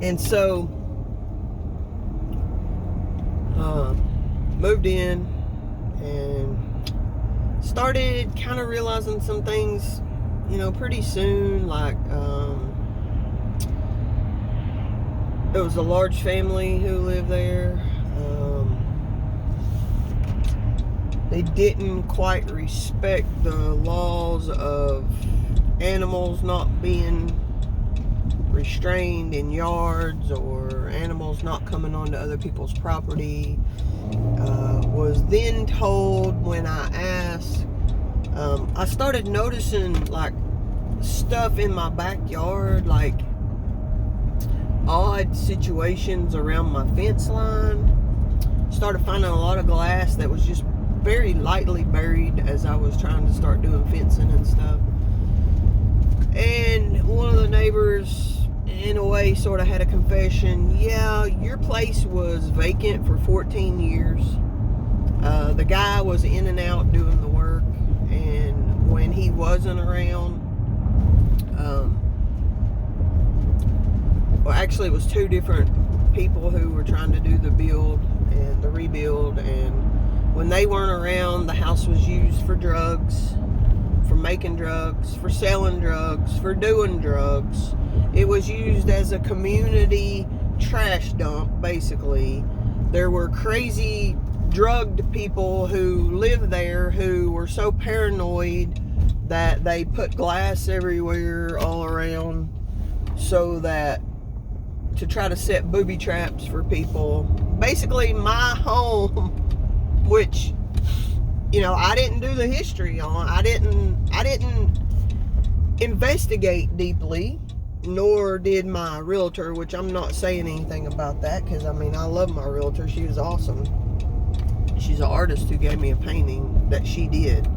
And so, moved in and started kind of realizing some things, pretty soon. Like, it was a large family who lived there. They didn't quite respect the laws of animals not being restrained in yards or animals not coming onto other people's property. Was then told when I asked, I started noticing like stuff in my backyard, like odd situations around my fence line. Started finding a lot of glass that was just very lightly buried as I was trying to start doing fencing and stuff. And one of the neighbors, in a way, sort of had a confession. Yeah, your place was vacant for 14 years. The guy was in and out doing the work, and when he wasn't around, well, actually it was two different people who were trying to do the build and the rebuild, and when they weren't around, the house was used for drugs, for making drugs, for selling drugs, for doing drugs. It was used as a community trash dump, basically. There were crazy drugged people who lived there who were so paranoid that they put glass everywhere all around so that to try to set booby traps for people. Basically, my home, which, I didn't do the history on. I didn't investigate deeply, nor did my realtor, which I'm not saying anything about that, because I love my realtor. She was awesome. She's an artist who gave me a painting that she did.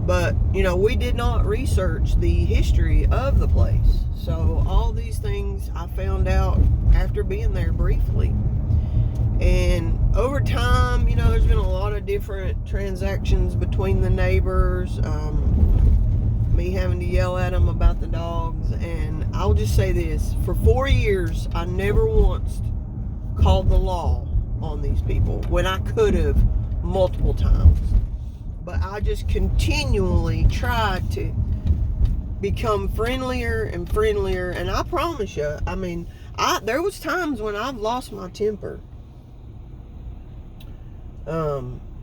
But, we did not research the history of the place. So all these things I found out after being there briefly. And over time, there's been a lot of different transactions between the neighbors. Me having to yell at them about the dogs. And I'll just say this. For 4 years, I never once called the law on these people when I could have multiple times. But I just continually tried to become friendlier and friendlier. And I promise you, there was times when I've lost my temper.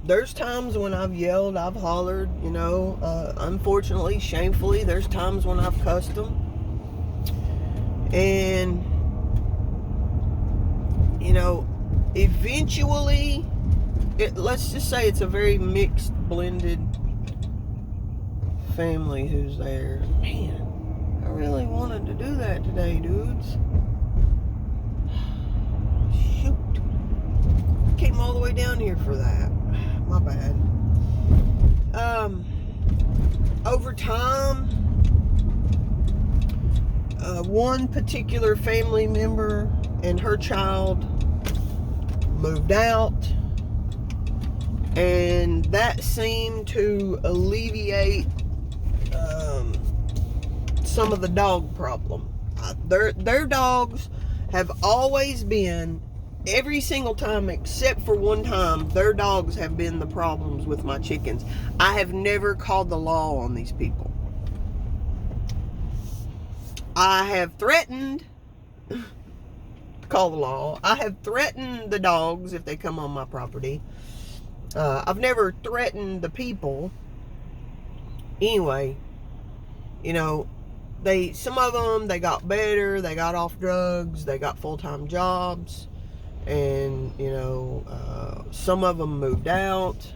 There's times when I've yelled, I've hollered, unfortunately, shamefully, there's times when I've cussed them. And, eventually, let's just say it's a very mixed, blended family who's there. Man, I really wanted to do that today, dudes. Shoot. I came all the way down here for that. My bad. Over time, one particular family member and her child moved out, and that seemed to alleviate some of the dog problem. Their dogs have always been, every single time except for one time, their dogs have been the problems with my chickens. I have never called the law on these people. I have threatened to call the law. I have threatened the dogs if they come on my property. I've never threatened the people. Anyway, some of them, they got better, they got off drugs, they got full-time jobs, and, some of them moved out.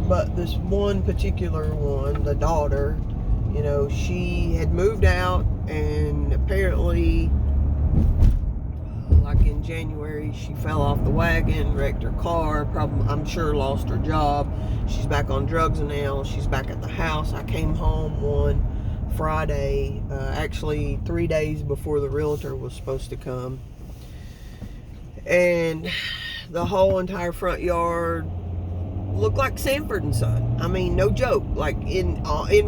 But this one particular one, the daughter, she had moved out, and apparently, like in January, she fell off the wagon, wrecked her car, probably, I'm sure, lost her job. She's back on drugs now. She's back at the house. I came home one Friday, actually 3 days before the realtor was supposed to come, and the whole entire front yard looked like Sanford and Son. No joke. Like in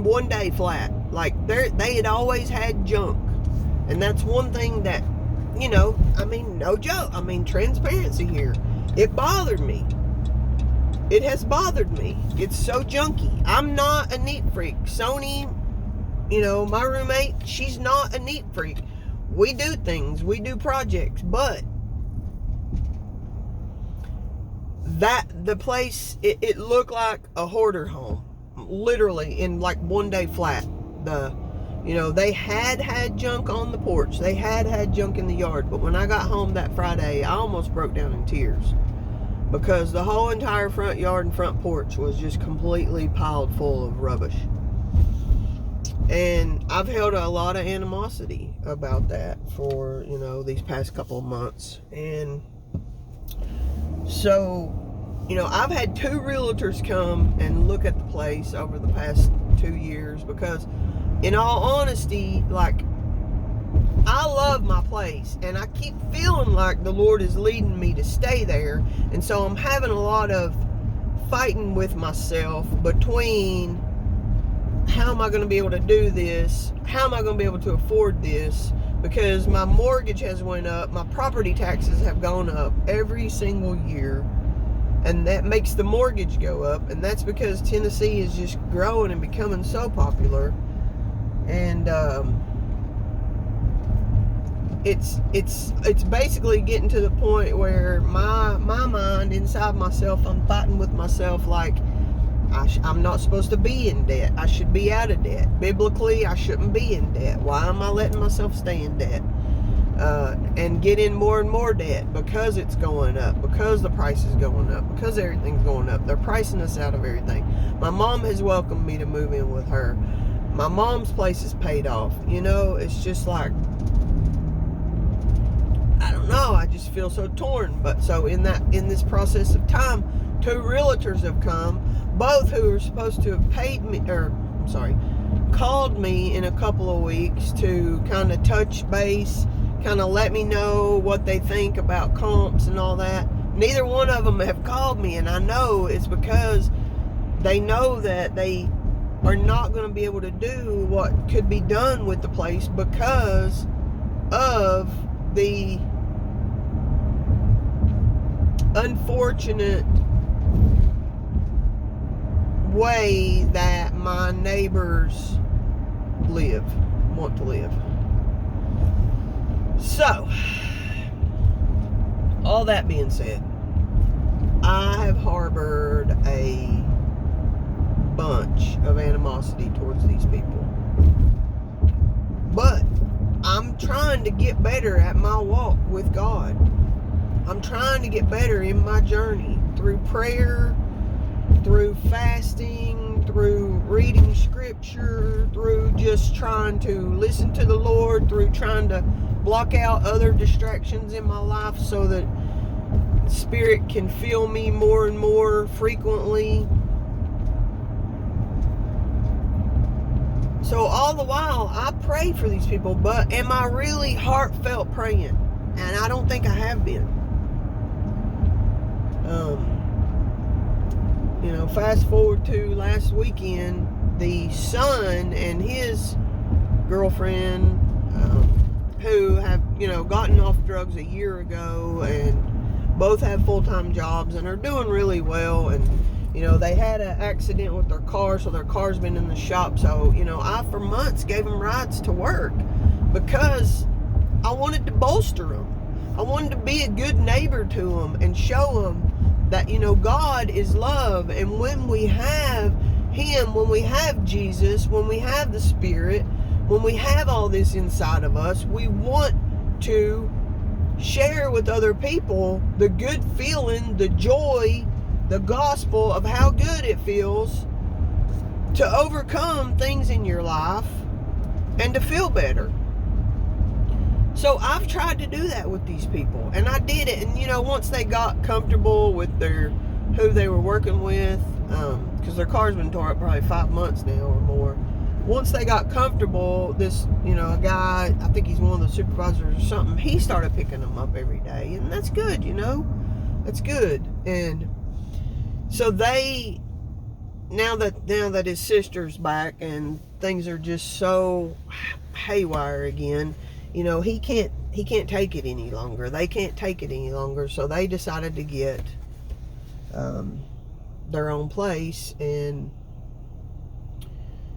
one day flat. Like they had always had junk And that's one thing that, no joke. Transparency here. It bothered me. It has bothered me. It's so junky. I'm not a neat freak. Sony, my roommate, she's not a neat freak. We do things. We do projects. But the place, it looked like a hoarder home. Literally, in like one day flat. They had junk on the porch. They had junk in the yard. But when I got home that Friday, I almost broke down in tears. Because the whole entire front yard and front porch was just completely piled full of rubbish. And I've held a lot of animosity about that for, these past couple of months. And so, I've had 2 realtors come and look at the place over the past 2 years because, in all honesty, I love my place, and I keep feeling like the Lord is leading me to stay there. And so I'm having a lot of fighting with myself between how am I going to be able to do this? How am I going to be able to afford this? Because my mortgage has went up. My property taxes have gone up every single year. And that makes the mortgage go up. And that's because Tennessee is just growing and becoming so popular. And, it's basically getting to the point where my mind inside myself, I'm fighting with myself like I'm not supposed to be in debt. I should be out of debt. Biblically, I shouldn't be in debt. Why am I letting myself stay in debt? And get in more and more debt because it's going up, because the price is going up, because everything's going up. They're pricing us out of everything. My mom has welcomed me to move in with her. My mom's place is paid off. It's just like, I don't know, I just feel so torn. But so in this process of time, 2 realtors have come, both who are supposed to have called me in a couple of weeks to kind of touch base, kind of let me know what they think about comps and all that. Neither one of them have called me, and I know it's because they know that they are not going to be able to do what could be done with the place because of the unfortunate way that my neighbors want to live. So, all that being said, I have harbored a bunch of animosity towards these people. But I'm trying to get better at my walk with God. I'm trying to get better in my journey through prayer, through fasting, through reading scripture, through just trying to listen to the Lord, through trying to block out other distractions in my life so that Spirit can fill me more and more frequently. So all the while, I pray for these people, but am I really heartfelt praying? And I don't think I have been. Fast forward to last weekend, the son and his girlfriend, who have, gotten off drugs a year ago and both have full-time jobs and are doing really well. And, they had an accident with their car, so their car's been in the shop. So, I, for months, gave them rides to work because I wanted to bolster them. I wanted to be a good neighbor to them and show them that, God is love. And when we have Him, when we have Jesus, when we have the Spirit, when we have all this inside of us, we want to share with other people the good feeling, the joy, the gospel of how good it feels to overcome things in your life and to feel better. So I've tried to do that with these people, and I did it. And once they got comfortable with who they were working with, because their car's been tore up probably 5 months now or more. Once they got comfortable, this a guy, I think he's one of the supervisors or something, he started picking them up every day, and that's good. That's good. And so they, now that his sister's back and things are just so haywire again, he can't take it any longer. They can't take it any longer. So they decided to get their own place. And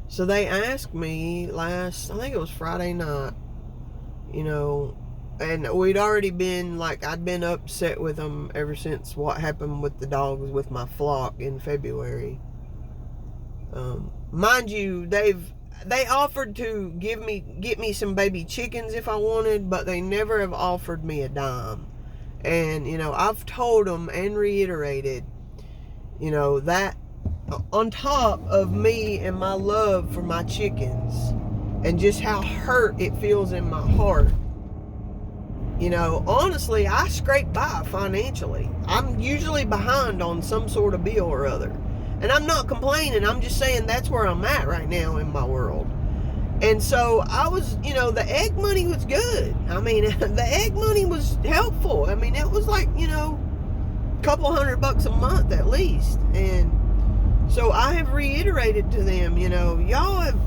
so they asked me I think it was Friday night, and we'd already been, I'd been upset with them ever since what happened with the dogs with my flock in February. Mind you, they offered to get me some baby chickens if I wanted, but they never have offered me a dime. And, I've told them and reiterated, that on top of me and my love for my chickens and just how hurt it feels in my heart, honestly, I scrape by financially. I'm usually behind on some sort of bill or other. And I'm not complaining. I'm just saying that's where I'm at right now in my world. And so I was, the egg money was good. I mean, the egg money was helpful. I mean, it was like, a couple $100 a month at least. And so I have reiterated to them, y'all have,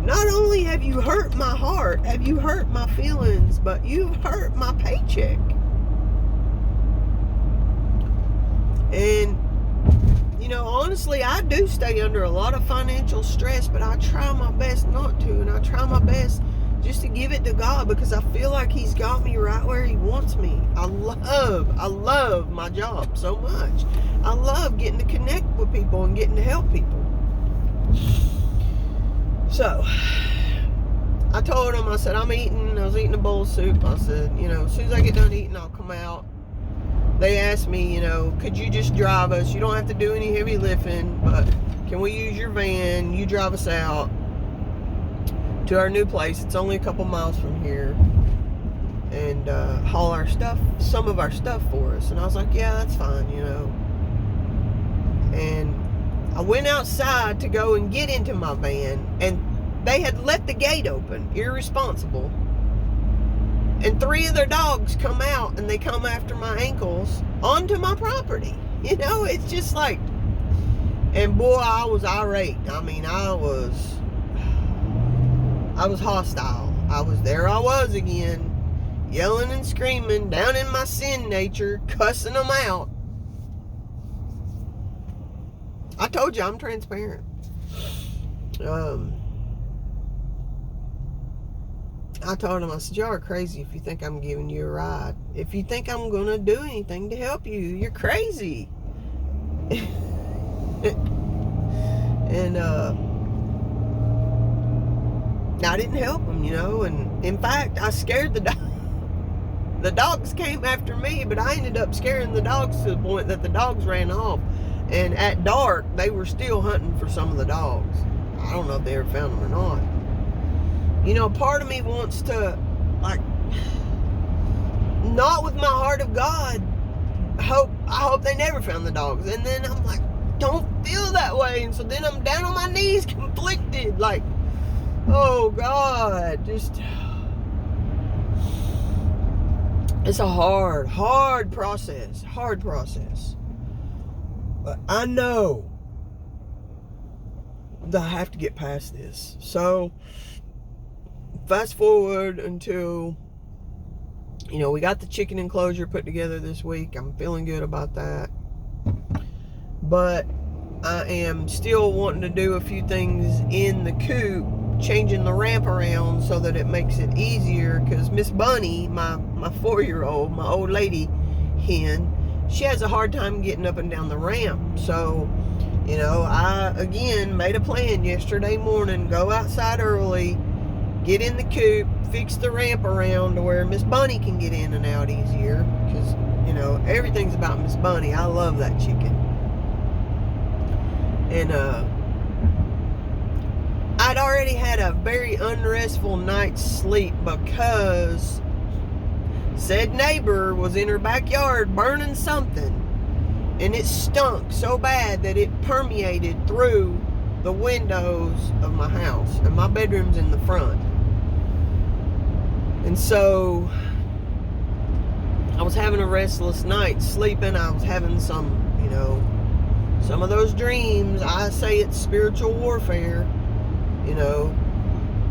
not only have you hurt my heart, have you hurt my feelings, but you've hurt my paycheck. And, honestly, I do stay under a lot of financial stress, but I try my best not to, and I try my best just to give it to God, because I feel like He's got me right where He wants me. I love my job so much. I love getting to connect with people and getting to help people. So, I told them, I said, I was eating a bowl of soup. I said, as soon as I get done eating, I'll come out. They asked me, could you just drive us? You don't have to do any heavy lifting, but can we use your van? You drive us out to our new place. It's only a couple miles from here. And haul some of our stuff for us. And I was like, yeah, that's fine, And I went outside to go and get into my van, and they had left the gate open, irresponsible. And 3 of their dogs come out, and they come after my ankles onto my property. It's just like, and boy, I was irate. I mean, I was hostile. I was again, yelling and screaming, down in my sin nature, cussing them out. I told you I'm transparent. I told him, I said, y'all are crazy if you think I'm giving you a ride. If you think I'm going to do anything to help you, you're crazy. And I didn't help them, and in fact, I scared the dogs. The dogs came after me, but I ended up scaring the dogs to the point that the dogs ran off. And at dark, they were still hunting for some of the dogs. I don't know if they ever found them or not. Part of me wants to, not with my heart of God, I hope they never found the dogs. And then I'm like, don't feel that way. And so then I'm down on my knees, conflicted, oh God, it's a hard process. But I know that I have to get past this. So, fast forward until, we got the chicken enclosure put together this week. I'm feeling good about that. But I am still wanting to do a few things in the coop, changing the ramp around so that it makes it easier, because Miss Bunny, my 4-year-old, my old lady hen, she has a hard time getting up and down the ramp. So, I again made a plan yesterday morning, go outside early, get in the coop, fix the ramp around to where Miss Bunny can get in and out easier, because everything's about Miss Bunny. I love that chicken. And I'd already had a very unrestful night's sleep because said neighbor was in her backyard burning something, and it stunk so bad that it permeated through the windows of my house, and my bedroom's in the front. And so I was having a restless night sleeping. I was having some of those dreams. I say it's spiritual warfare,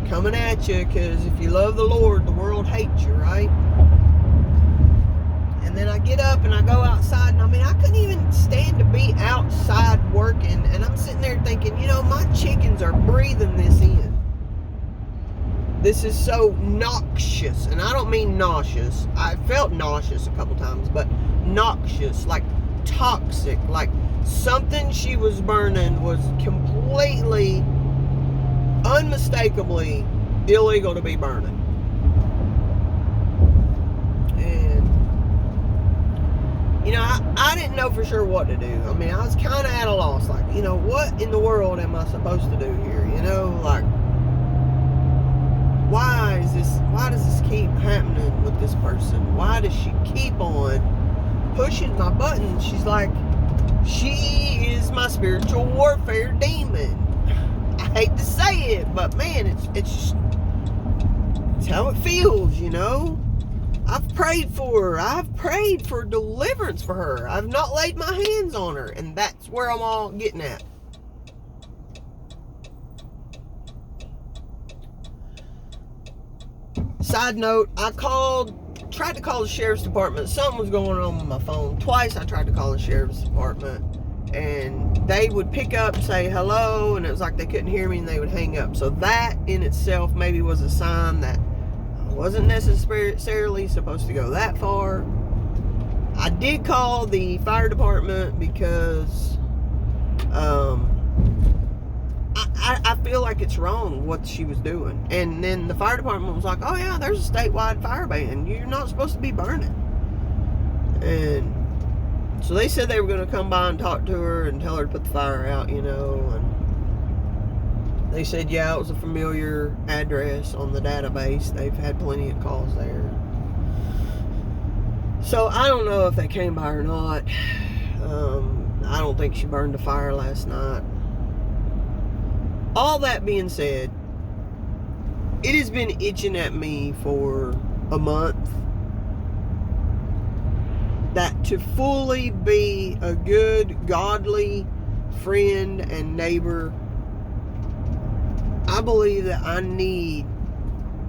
coming at you, because if you love the Lord, the world hates you, right? And then I get up and I go outside, and I mean, I couldn't even stand to be outside working, and I'm sitting there thinking, you know, my chickens are breathing this in. This is so noxious, and I don't mean nauseous. I felt nauseous a couple times, but noxious, like toxic, like something she was burning was completely, unmistakably illegal to be burning. And, you know, I didn't know for sure what to do. I mean, I was kind of at a loss, like, you know, what in the world am I supposed to do here? You know, like, why does this keep happening with this person? Why does she keep on pushing my buttons? She's like, she is my spiritual warfare demon. I hate to say it, but man, it's how it feels, you know. I've prayed for her. I've prayed for deliverance for her. I've not laid my hands on her, and that's where I'm all getting at. Side note, I tried to call the sheriff's department. Something was going on with my phone. Twice I tried to call the sheriff's department, and they would pick up and say hello, and it was like they couldn't hear me, and they would hang up. So that in itself maybe was a sign that I wasn't necessarily supposed to go that far. I did call the fire department because I feel like it's wrong what she was doing. And then the fire department was like, oh yeah, there's a statewide fire ban. You're not supposed to be burning. And so they said they were going to come by and talk to her and tell her to put the fire out, you know. And they said, yeah, it was a familiar address on the database. They've had plenty of calls there. So I don't know if they came by or not. I don't think she burned a fire last night. All that being said, it has been itching at me for a month that to fully be a good, godly friend and neighbor, I believe that I need,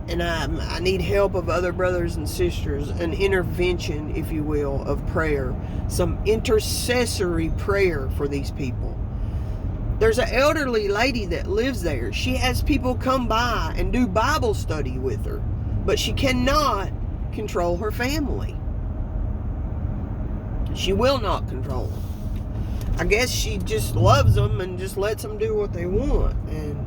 and I need help of other brothers and sisters, an intervention, if you will, of prayer, some intercessory prayer for these people. There's an elderly lady that lives there. She has people come by and do Bible study with her, but she cannot control her family. She will not control them. I guess she just loves them and just lets them do what they want. And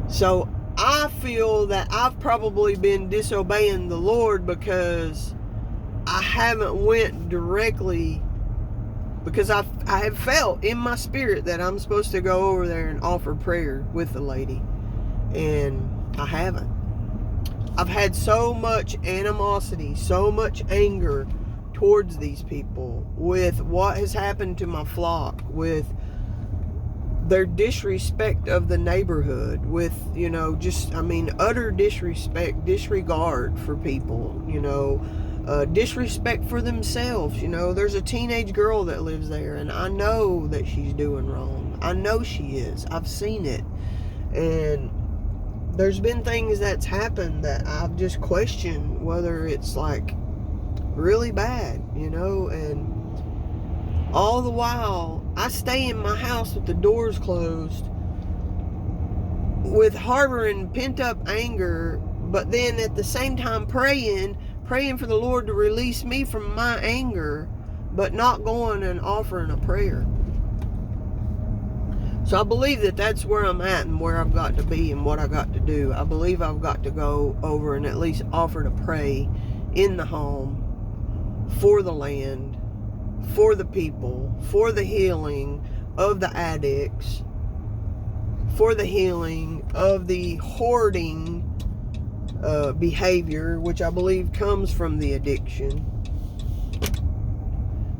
so I feel that I've probably been disobeying the Lord because I haven't went directly, because I have felt in my spirit that I'm supposed to go over there and offer prayer with the lady, and I haven't. I've had so much animosity, so much anger towards these people with what has happened to my flock, with their disrespect of the neighborhood, with, you know, just, I mean, utter disrespect, disregard for people, you know, disrespect for themselves. You know, there's a teenage girl that lives there, and I know that she's doing wrong. I know she is. I've seen it. And there's been things that's happened that I've just questioned whether it's like really bad, you know. And all the while I stay in my house with the doors closed, with harboring pent-up anger, but then at the same time praying for the Lord to release me from my anger, but not going and offering a prayer. So I believe that that's where I'm at and where I've got to be and what I got to do. I believe I've got to go over and at least offer to pray in the home for the land, for the people, for the healing of the addicts, for the healing of the hoarding behavior, which I believe comes from the addiction.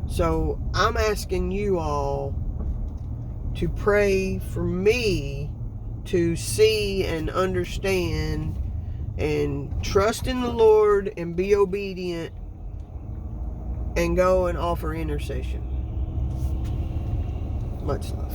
So I'm asking you all to pray for me to see and understand and trust in the Lord and be obedient and go and offer intercession. Much love.